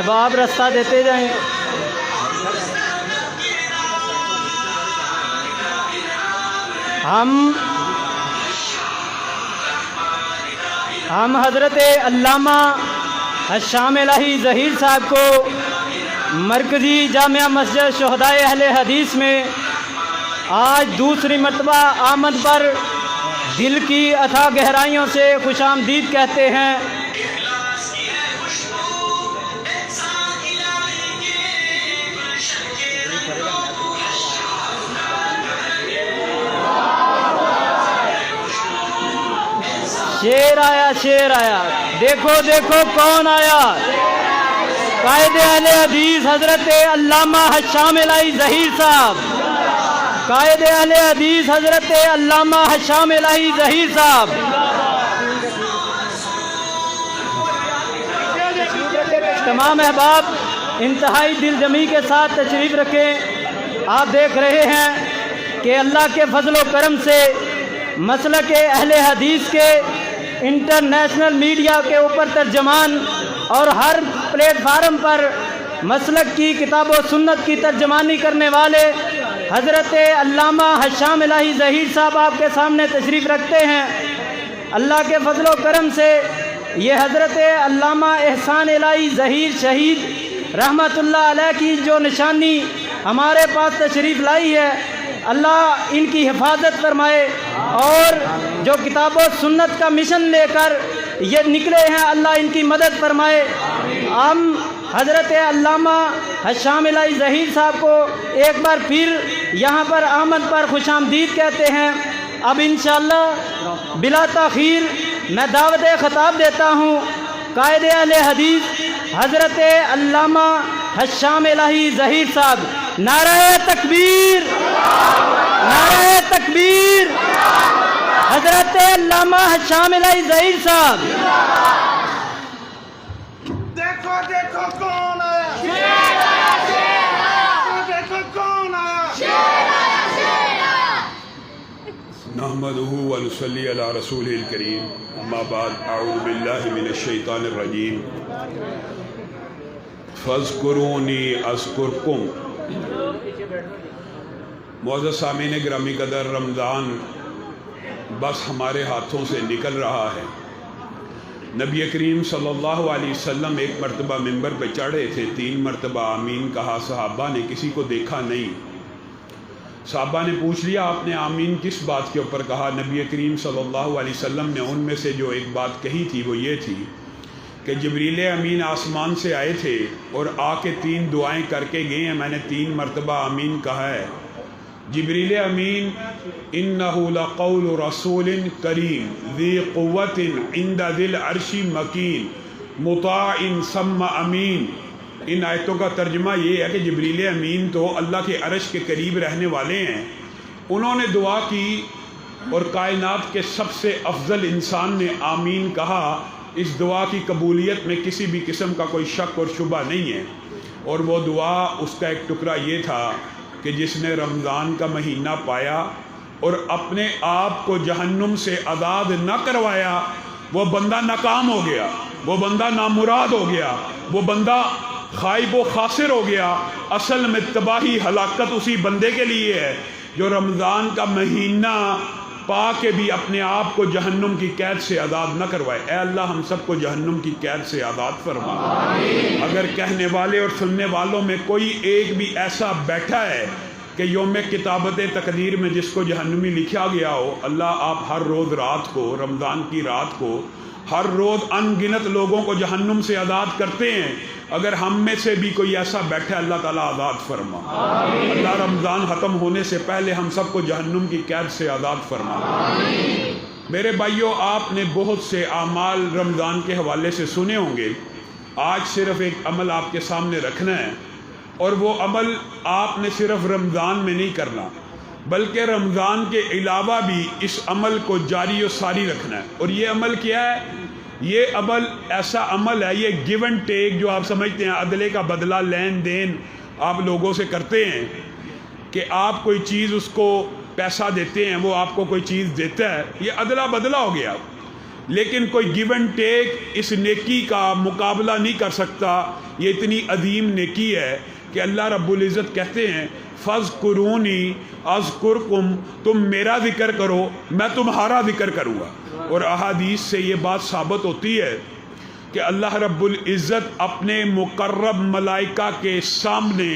احباب راستہ دیتے جائیں۔ ہم حضرت علامہ الشام الہی ظہیر صاحب کو مرکزی جامعہ مسجد شہدائے اہل حدیث میں آج دوسری مرتبہ آمد پر دل کی اتھاہ گہرائیوں سے خوش آمدید کہتے ہیں۔ شیر آیا، شیر آیا، دیکھو دیکھو کون آیا، قائد اہل حدیث حضرت علامہ الشام الہی ظہیر صاحب، قائد اہل حدیث حضرت علامہ الشام الہی ظہیر صاحب۔ تمام احباب انتہائی دل جمعی کے ساتھ تشریف رکھیں۔ آپ دیکھ رہے ہیں کہ اللہ کے فضل و کرم سے مسلک اہل حدیث کے انٹرنیشنل میڈیا کے اوپر ترجمان اور ہر پلیٹ فارم پر مسلک کی کتاب و سنت کی ترجمانی کرنے والے حضرت علامہ الشام الہی ظہیر صاحب آپ کے سامنے تشریف رکھتے ہیں۔ اللہ کے فضل و کرم سے یہ حضرت علامہ احسان الہی ظہیر شہید رحمت اللہ علیہ کی جو نشانی ہمارے پاس تشریف لائی ہے، اللہ ان کی حفاظت فرمائے، اور جو کتاب و سنت کا مشن لے کر یہ نکلے ہیں، اللہ ان کی مدد فرمائے۔ ہم حضرت علامہ الشام الہی ظہیر صاحب کو ایک بار پھر یہاں پر آمد پر خوش آمدید کہتے ہیں۔ اب انشاءاللہ بلا تاخیر میں دعوت خطاب دیتا ہوں قائد اہل حدیث حضرت علامہ الشام الہی ظہیر صاحب۔ نعرہ تکبیر، نعرہ تکبیر، حضرت علامہ الشام الہی ظہیر صاحب۔ دیکھو دیکھو کون آیا، دیکھو کون آیا۔ نحمدہ ونصلی علی رسولہ الکریم، اما بعد، اعوذ باللہ من الشیطان الرجیم، فاذکرونی اذکرکم۔ معزز سامعین گرامی قدر، رمضان بس ہمارے ہاتھوں سے نکل رہا ہے۔ نبی کریم صلی اللہ علیہ وسلم ایک مرتبہ ممبر پہ چڑھے تھے، 3 مرتبہ آمین کہا، صحابہ نے کسی کو دیکھا نہیں۔ صحابہ نے پوچھ لیا آپ نے آمین کس بات کے اوپر کہا؟ نبی کریم صلی اللہ علیہ وسلم نے ان میں سے جو ایک بات کہی تھی وہ یہ تھی کہ جبریل امین آسمان سے آئے تھے اور آ کے 3 دعائیں کر کے گئے ہیں، میں نے 3 مرتبہ آمین کہا ہے۔ جبریل امین انہ لقول رسول کریم ذی قوت عند ذی العرش مکین مطاع ثم امین۔ ان آیتوں کا ترجمہ یہ ہے کہ جبریل امین تو اللہ کے عرش کے قریب رہنے والے ہیں، انہوں نے دعا کی اور کائنات کے سب سے افضل انسان نے آمین کہا۔ اس دعا کی قبولیت میں کسی بھی قسم کا کوئی شک اور شبہ نہیں ہے، اور وہ دعا اس کا ایک ٹکڑا یہ تھا کہ جس نے رمضان کا مہینہ پایا اور اپنے آپ کو جہنم سے آزاد نہ کروایا، وہ بندہ ناکام ہو گیا، وہ بندہ نامراد ہو گیا، وہ بندہ خائب و خاسر ہو گیا۔ اصل میں تباہی ہلاکت اسی بندے کے لیے ہے جو رمضان کا مہینہ پا کے بھی اپنے آپ کو جہنم کی قید سے آزاد نہ کروائے۔ اے اللہ ہم سب کو جہنم کی قید سے آزاد فرما۔ اگر کہنے والے اور سننے والوں میں کوئی ایک بھی ایسا بیٹھا ہے کہ یوم کتابت تقدیر میں جس کو جہنمی لکھا گیا ہو، اللہ آپ ہر روز رات کو، رمضان کی رات کو، ہر روز ان گنت لوگوں کو جہنم سے آزاد کرتے ہیں، اگر ہم میں سے بھی کوئی ایسا بیٹھا ہے اللہ تعالیٰ آزاد فرما۔ اللہ رمضان ختم ہونے سے پہلے ہم سب کو جہنم کی قید سے آزاد فرما۔ میرے بھائیوں، آپ نے بہت سے اعمال رمضان کے حوالے سے سنے ہوں گے، آج صرف ایک عمل آپ کے سامنے رکھنا ہے، اور وہ عمل آپ نے صرف رمضان میں نہیں کرنا بلکہ رمضان کے علاوہ بھی اس عمل کو جاری و ساری رکھنا ہے۔ اور یہ عمل کیا ہے؟ یہ عمل ایسا عمل ہے، یہ گیو اینڈ ٹیک جو آپ سمجھتے ہیں عدلے کا بدلہ لین دین آپ لوگوں سے کرتے ہیں، کہ آپ کوئی چیز اس کو پیسہ دیتے ہیں، وہ آپ کو کوئی چیز دیتا ہے، یہ عدلہ بدلہ ہو گیا۔ لیکن کوئی گیو اینڈ ٹیک اس نیکی کا مقابلہ نہیں کر سکتا. یہ اتنی عظیم نیکی ہے کہ اللہ رب العزت کہتے ہیں فَاذْكُرُونِي أَذْكُرْكُمْ، تم میرا ذکر کرو میں تمہارا ذکر کروں گا. اور احادیث سے یہ بات ثابت ہوتی ہے کہ اللہ رب العزت اپنے مقرب ملائکہ کے سامنے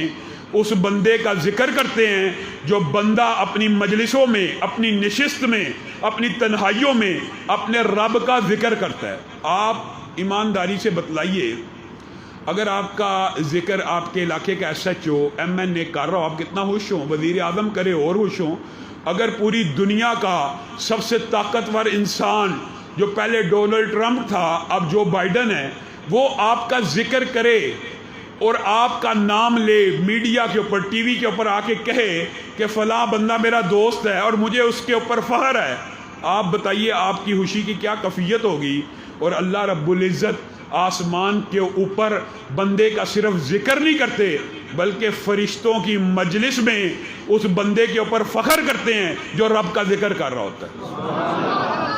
اس بندے کا ذکر کرتے ہیں جو بندہ اپنی مجلسوں میں، اپنی نشست میں، اپنی تنہائیوں میں اپنے رب کا ذکر کرتا ہے. آپ ایمانداری سے بتلائیے، اگر آپ کا ذکر آپ کے علاقے کا S H O M N A کر رہا ہو، آپ کتنا خوش ہوں، وزیر اعظم کرے اور خوش ہوں. اگر پوری دنیا کا سب سے طاقتور انسان جو پہلے ڈونلڈ ٹرمپ تھا اب جو بائیڈن ہے، وہ آپ کا ذکر کرے اور آپ کا نام لے، میڈیا کے اوپر، ٹی وی کے اوپر آ کے کہے کہ فلاں بندہ میرا دوست ہے اور مجھے اس کے اوپر فخر ہے، آپ بتائیے آپ کی خوشی کی کیا کیفیت ہوگی. اور اللہ رب العزت آسمان کے اوپر بندے کا صرف ذکر نہیں کرتے بلکہ فرشتوں کی مجلس میں اس بندے کے اوپر فخر کرتے ہیں جو رب کا ذکر کر رہا ہوتا ہے.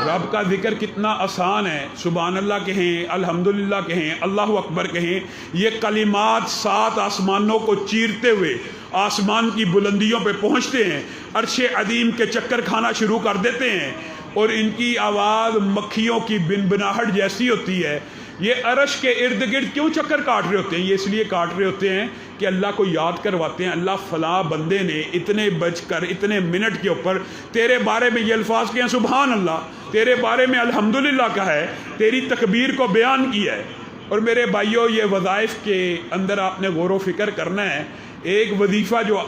رب کا ذکر کتنا آسان ہے. سبحان اللہ کہیں، الحمدللہ کہیں، اللہ اکبر کہیں، یہ کلمات 7 آسمانوں کو چیرتے ہوئے آسمان کی بلندیوں پہ پہنچتے ہیں، عرش عظیم کے چکر کھانا شروع کر دیتے ہیں اور ان کی آواز مکھیوں کی بنبناہٹ جیسی ہوتی ہے. یہ عرش کے ارد گرد کیوں چکر کاٹ رہے ہوتے ہیں؟ یہ اس لیے کاٹ رہے ہوتے ہیں کہ اللہ کو یاد کرواتے ہیں، اللہ فلاں بندے نے اتنے بج کر اتنے منٹ کے اوپر تیرے بارے میں یہ الفاظ کہے ہیں، سبحان اللہ، تیرے بارے میں الحمدللہ کہا ہے، تیری تکبیر کو بیان کیا ہے. اور میرے بھائیوں، یہ وظائف کے اندر آپ نے غور و فکر کرنا ہے. ایک وظیفہ جو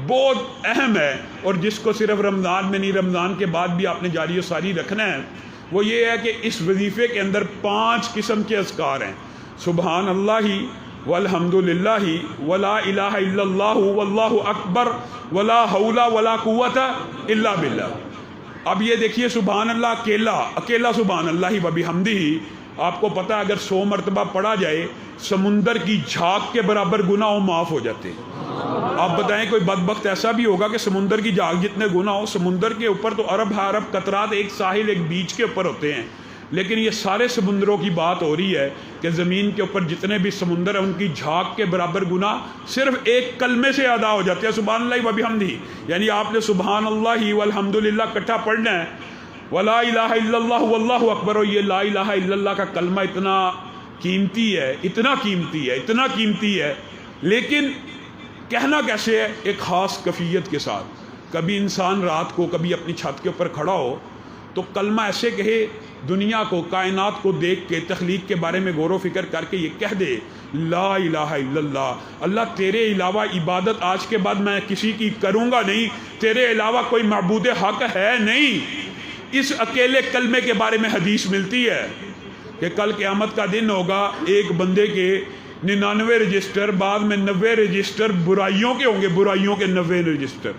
بہت اہم ہے اور جس کو صرف رمضان میں نہیں، رمضان کے بعد بھی آپ نے جاری و ساری رکھنا ہے، وہ یہ ہے کہ اس وظیفے کے اندر 5 قسم کے اذکار ہیں. سبحان اللہ والحمد للہ ولا الہ الا اللہ واللہ اکبر ولا حول ولا قوت الا باللہ. اب یہ دیکھیے، سبحان اللہ اکیلا سبحان اللہ وبحمدہ، آپ کو پتہ ہے اگر 100 مرتبہ پڑھا جائے سمندر کی جھاگ کے برابر گناہ معاف ہو جاتے. آپ بتائیں کوئی بدبخت ایسا بھی ہوگا کہ سمندر کی جھاگ جتنے گناہ ہو؟ سمندر کے اوپر تو ارب قطرات ایک ساحل، ایک بیچ کے اوپر ہوتے ہیں، لیکن یہ سارے سمندروں کی بات ہو رہی ہے کہ زمین کے اوپر جتنے بھی سمندر ہیں ان کی جھاگ کے برابر گناہ صرف ایک کلمے سے ادا ہو جاتے ہیں، سبحان اللہ وبحمدہ. یعنی آپ نے سبحان اللہ والحمدللہ اکٹھا پڑھنا ہے، ولا الہ الا اللہ واللہ اکبر. اور یہ لا الہ الا اللہ کا کلمہ اتنا قیمتی ہے، اتنا قیمتی ہے، اتنا قیمتی ہے، لیکن کہنا کیسے ہے؟ ایک خاص کیفیت کے ساتھ. کبھی انسان رات کو کبھی اپنی چھت کے اوپر کھڑا ہو تو کلمہ ایسے کہے، دنیا کو، کائنات کو دیکھ کے، تخلیق کے بارے میں غور و فکر کر کے یہ کہہ دے، لا الہ الا اللہ، اللہ تیرے علاوہ عبادت آج کے بعد میں کسی کی کروں گا نہیں، تیرے علاوہ کوئی معبود حق ہے نہیں. اس اکیلے کلمے کے بارے میں حدیث ملتی ہے کہ کل قیامت کا دن ہوگا، ایک بندے کے 99 رجسٹر، بعد میں 90 رجسٹر برائیوں کے ہوں گے، برائیوں کے 90 رجسٹر.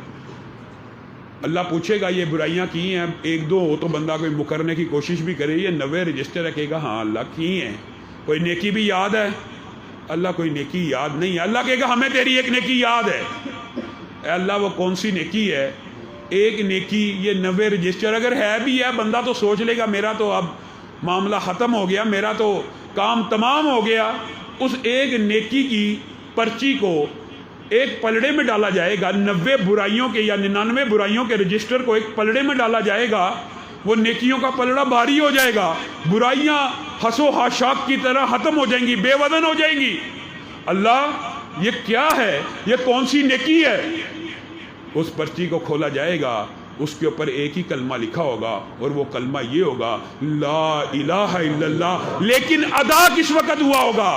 اللہ پوچھے گا یہ برائیاں کی ہیں؟ 1-2 ہو تو بندہ کوئی مکرنے کی کوشش بھی کرے، یہ 90 رجسٹر ہے، کہے گا ہاں اللہ کی ہیں. کوئی نیکی بھی یاد ہے؟ اللہ کوئی نیکی یاد نہیں ہے. اللہ کہے گا ہمیں تیری ایک نیکی یاد ہے. اے اللہ وہ کون سی نیکی ہے؟ ایک نیکی، یہ 90 رجسٹر اگر ہے بھی ہے، بندہ تو سوچ لے گا میرا تو اب معاملہ ختم ہو گیا، میرا تو کام تمام ہو گیا. اس ایک نیکی کی پرچی کو ایک پلڑے میں ڈالا جائے گا، 90 برائیوں کے یا 99 برائیوں کے رجسٹر کو ایک پلڑے میں ڈالا جائے گا، وہ نیکیوں کا پلڑا بھاری ہو جائے گا، برائیاں حسو حاشاک کی طرح ختم ہو جائیں گی، بے وزن ہو جائیں گی. اللہ یہ کیا ہے؟ یہ کون سی نیکی ہے؟ اس پرچی کو کھولا جائے گا، اس کے اوپر ایک ہی کلمہ لکھا ہوگا اور وہ کلمہ یہ ہوگا، لا الہ الا اللہ. لیکن ادا کس وقت ہوا ہوگا؟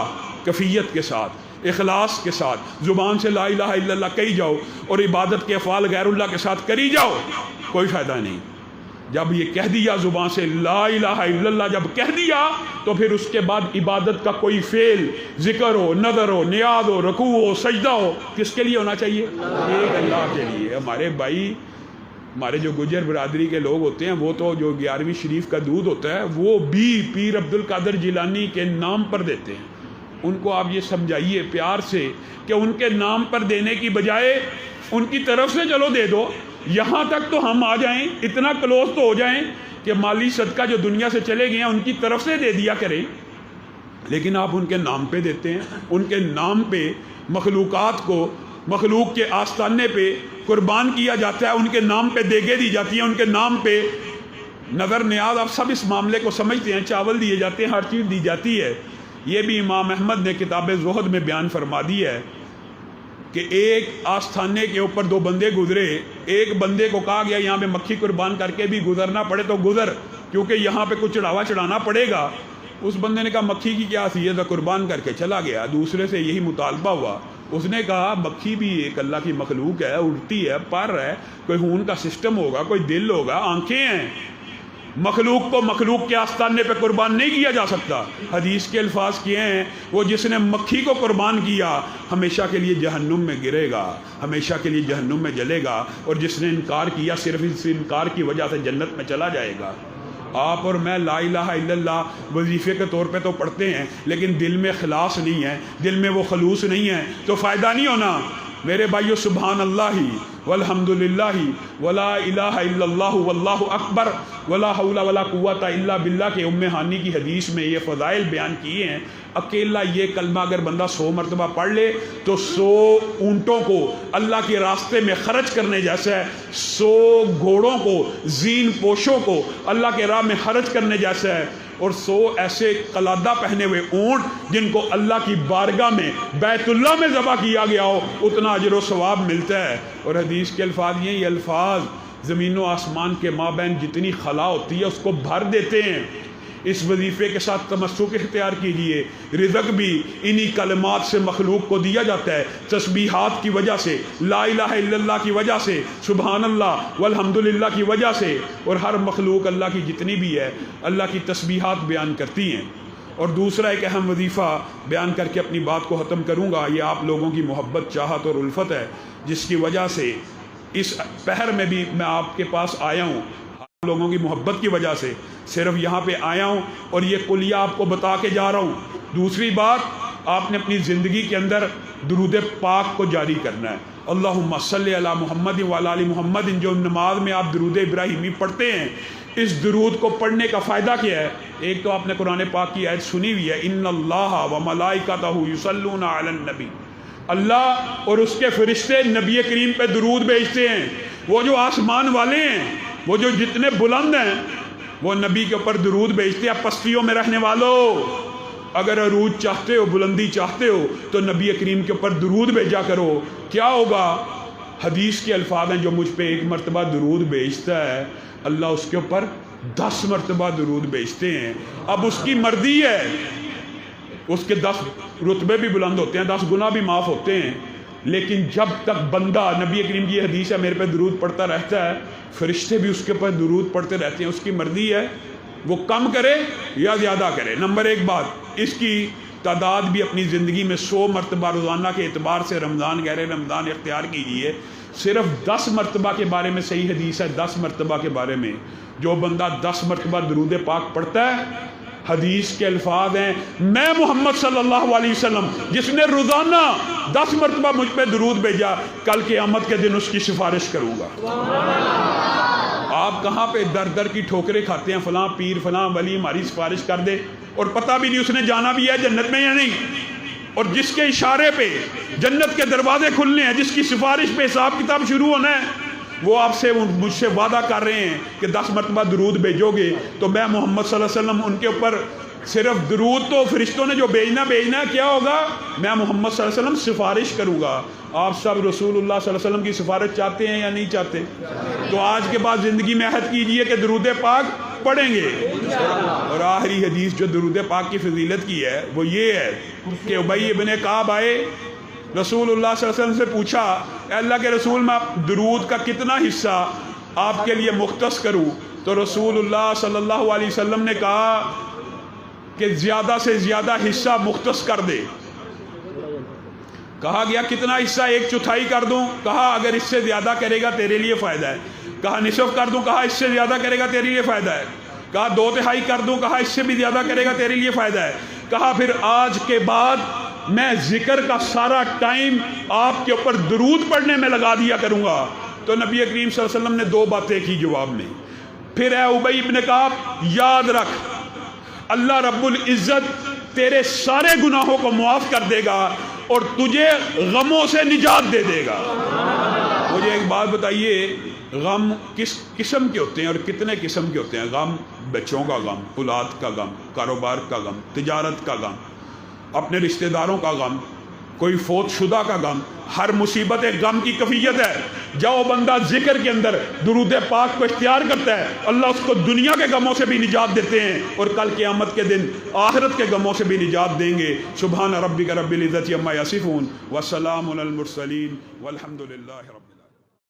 کیفیت کے ساتھ، اخلاص کے ساتھ. زبان سے لا الہ الا اللہ کہی جاؤ اور عبادت کے افعال غیر اللہ کے ساتھ کری جاؤ، کوئی فائدہ نہیں. جب یہ کہہ دیا زبان سے لا الہ الا اللہ جب کہہ دیا تو پھر اس کے بعد عبادت کا کوئی فعل، ذکر ہو، نظر ہو، نیاز ہو، رکوع ہو، سجدہ ہو، کس کے لیے ہونا چاہیے؟ ایک اللہ کے لیے. ہمارے بھائی، ہمارے جو گجر برادری کے لوگ ہوتے ہیں، وہ تو جو 11ویں شریف کا دودھ ہوتا ہے وہ بھی پیر عبد القادر جیلانی کے نام پر دیتے ہیں. ان کو آپ یہ سمجھائیے پیار سے کہ ان کے نام پر دینے کی بجائے ان کی طرف سے چلو دے دو. یہاں تک تو ہم آ جائیں، اتنا کلوز تو ہو جائیں کہ مالی صدقہ جو دنیا سے چلے گئے ہیں ان کی طرف سے دے دیا کریں، لیکن آپ ان کے نام پہ دیتے ہیں، ان کے نام پہ مخلوقات کو مخلوق کے آستانے پہ قربان کیا جاتا ہے، ان کے نام پہ دیگیں دی جاتی ہیں، ان کے نام پہ نظر نیاز، آپ سب اس معاملے کو سمجھتے ہیں، چاول دیے جاتے ہیں، ہر چیز دی جاتی ہے۔ یہ بھی امام احمد نے کتاب زہد میں بیان فرما دی ہے کہ ایک آستانے کے اوپر دو بندے گزرے، ایک بندے کو کہا گیا یہاں پہ مکھی قربان کر کے بھی گزرنا پڑے تو گزر، کیونکہ یہاں پہ کچھ چڑھاوا چڑھانا پڑے گا۔ اس بندے نے کہا مکھی کی کیا حیثیت ہے، قربان کر کے چلا گیا۔ دوسرے سے یہی مطالبہ ہوا، اس نے کہا مکھی بھی ایک اللہ کی مخلوق ہے، اڑتی ہے، پر ہے، کوئی خون کا سسٹم ہوگا، کوئی دل ہوگا، آنکھیں ہیں، مخلوق کو مخلوق کے آستانے پہ قربان نہیں کیا جا سکتا۔ حدیث کے الفاظ کیے ہیں، وہ جس نے مکھی کو قربان کیا ہمیشہ کے لیے جہنم میں گرے گا، ہمیشہ کے لیے جہنم میں جلے گا، اور جس نے انکار کیا صرف اس انکار کی وجہ سے جنت میں چلا جائے گا۔ آپ اور میں لا الہ الا اللہ وظیفے کے طور پہ تو پڑھتے ہیں، لیکن دل میں خلاص نہیں ہے، دل میں وہ خلوص نہیں ہے تو فائدہ نہیں ہونا۔ میرے بھائیو، سبحان اللہ والحمد للہ ولا الہ الا اللہ واللہ اکبر ولا حول ولا قوت الا باللہ کے ام ہانی کی حدیث میں یہ فضائل بیان کیے ہیں۔ اکیلا یہ کلمہ اگر بندہ 100 مرتبہ پڑھ لے تو 100 اونٹوں کو اللہ کے راستے میں خرچ کرنے جیسا ہے، 100 گھوڑوں کو، زین پوشوں کو اللہ کے راہ میں خرچ کرنے جیسا ہے، اور 100 ایسے قلادہ پہنے ہوئے اونٹ جن کو اللہ کی بارگاہ میں بیت اللہ میں ذبح کیا گیا ہو، اتنا اجر و ثواب ملتا ہے۔ اور حدیث کے الفاظ یہ الفاظ زمین و آسمان کے مابین جتنی خلا ہوتی ہے اس کو بھر دیتے ہیں۔ اس وظیفے کے ساتھ تمسک اختیار کیجئے، رزق بھی انہی کلمات سے مخلوق کو دیا جاتا ہے، تسبیحات کی وجہ سے، لا الہ الا اللہ کی وجہ سے، سبحان اللہ والحمد للہ کی وجہ سے، اور ہر مخلوق اللہ کی جتنی بھی ہے اللہ کی تسبیحات بیان کرتی ہیں۔ اور دوسرا ایک اہم وظیفہ بیان کر کے اپنی بات کو ختم کروں گا، یہ آپ لوگوں کی محبت، چاہت اور الفت ہے، جس کی وجہ سے اس پہر میں بھی میں آپ کے پاس آیا ہوں، آپ لوگوں کی محبت کی وجہ سے صرف یہاں پہ آیا ہوں اور یہ کلیہ آپ کو بتا کے جا رہا ہوں۔ دوسری بات، آپ نے اپنی زندگی کے اندر درود پاک کو جاری کرنا ہے۔ اللہم صلی علی محمد وعلی آل محمد، جو نماز میں آپ درود ابراہیمی پڑھتے ہیں، اس درود کو پڑھنے کا فائدہ کیا ہے؟ ایک تو آپ نے قرآن پاک کی آیت سنی ہوئی ہے، ان اللہ و ملائکتہ یصلون علی النبی، اللہ اور اس کے فرشتے نبی کریم پہ درود بھیجتے ہیں۔ وہ جو آسمان والے ہیں، وہ جو جتنے بلند ہیں، وہ نبی کے اوپر درود بھیجتے ہیں۔ پستیوں میں رہنے والوں، اگر عروج چاہتے ہو، بلندی چاہتے ہو، تو نبی کریم کے اوپر درود بھیجا کرو۔ کیا ہوگا؟ حدیث کے الفاظ ہیں، جو مجھ پہ 1 مرتبہ درود بھیجتا ہے اللہ اس کے اوپر 10 مرتبہ درود بھیجتے ہیں۔ اب اس کی مرضی ہے، اس کے 10 رتبے بھی بلند ہوتے ہیں، 10 گناہ بھی معاف ہوتے ہیں، لیکن جب تک بندہ، نبی کریم کی حدیث ہے، میرے پہ درود پڑھتا رہتا ہے، فرشتے بھی اس کے اوپر درود پڑھتے رہتے ہیں۔ اس کی مرضی ہے وہ کم کرے یا زیادہ کرے۔ نمبر 1 بات، اس کی تعداد بھی اپنی زندگی میں 100 مرتبہ روزانہ کے اعتبار سے رمضان غیر رمضان اختیار کیجیے۔ صرف 10 مرتبہ کے بارے میں صحیح حدیث ہے، 10 مرتبہ کے بارے میں جو بندہ 10 مرتبہ درود پاک پڑھتا ہے، حدیث کے الفاظ ہیں، میں محمد صلی اللہ علیہ وسلم جس نے روزانہ 10 مرتبہ مجھ پہ درود بھیجا، کل قیامت کے دن اس کی سفارش کروں گا۔ آپ کہاں پہ در در کی ٹھوکریں کھاتے ہیں، فلاں پیر فلاں ولی ہماری سفارش کر دے، اور پتہ بھی نہیں اس نے جانا بھی ہے جنت میں یا نہیں، اور جس کے اشارے پہ جنت کے دروازے کھلنے ہیں، جس کی سفارش پہ حساب کتاب شروع ہونا ہے، وہ آپ سے مجھ سے وعدہ کر رہے ہیں کہ 10 مرتبہ درود بھیجو گے تو میں محمد صلی اللہ علیہ وسلم ان کے اوپر صرف درود تو فرشتوں نے جو بھیجنا ہے، کیا ہوگا؟ میں محمد صلی اللہ علیہ وسلم سفارش کروں گا۔ آپ سب رسول اللہ صلی اللہ علیہ وسلم کی سفارش چاہتے ہیں یا نہیں چاہتے؟ تو آج کے بعد زندگی میں عہد کیجئے کہ درود پاک پڑھیں گے۔ اور آخری حدیث جو درود پاک کی فضیلت کی ہے وہ یہ ہے کہ ابی ابن کعب آئے، رسول اللہ صلی اللہ علیہ وسلم سے پوچھا، اے اللہ کے رسول، میں درود کا کتنا حصہ آپ کے لیے مختص کروں؟ تو رسول اللہ صلی اللہ علیہ وسلم نے کہا کہ زیادہ سے زیادہ حصہ مختص کر دے۔ کہا گیا کتنا حصہ؟ 1/4 کر دوں؟ کہا اگر اس سے زیادہ کرے گا تیرے لیے فائدہ ہے۔ کہا نصف کر دوں؟ کہا اس سے زیادہ کرے گا تیرے لیے فائدہ ہے۔ کہا 2/3 کر دوں؟ کہا اس سے بھی زیادہ کرے گا تیرے لیے فائدہ ہے۔ کہا پھر آج کے بعد میں ذکر کا سارا ٹائم آپ کے اوپر درود پڑھنے میں لگا دیا کروں گا۔ تو نبی کریم صلی اللہ علیہ وسلم نے 2 باتیں کی جواب میں۔ پھر اے ابی ابن کعب یاد رکھ اللہ رب العزت تیرے سارے گناہوں کو معاف کر دے گا اور تجھے غموں سے نجات دے دے گا۔ مجھے ایک بات بتائیے، غم کس قسم کے ہوتے ہیں اور کتنے قسم کے ہوتے ہیں؟ غم بچوں کا غم، اولاد کا غم، کاروبار کا غم، تجارت کا غم، اپنے رشتہ داروں کا غم، کوئی فوت شدہ کا غم۔ ہر مصیبت ایک غم کی کیفیت ہے۔ جاؤ بندہ ذکر کے اندر درود پاک کو اختیار کرتا ہے، اللہ اس کو دنیا کے غموں سے بھی نجات دیتے ہیں اور کل قیامت کے دن آخرت کے غموں سے بھی نجات دیں گے۔ سبحان ربک رب العزت عما یصفون وسلام علی المرسلین والحمد للہ رب العالمین۔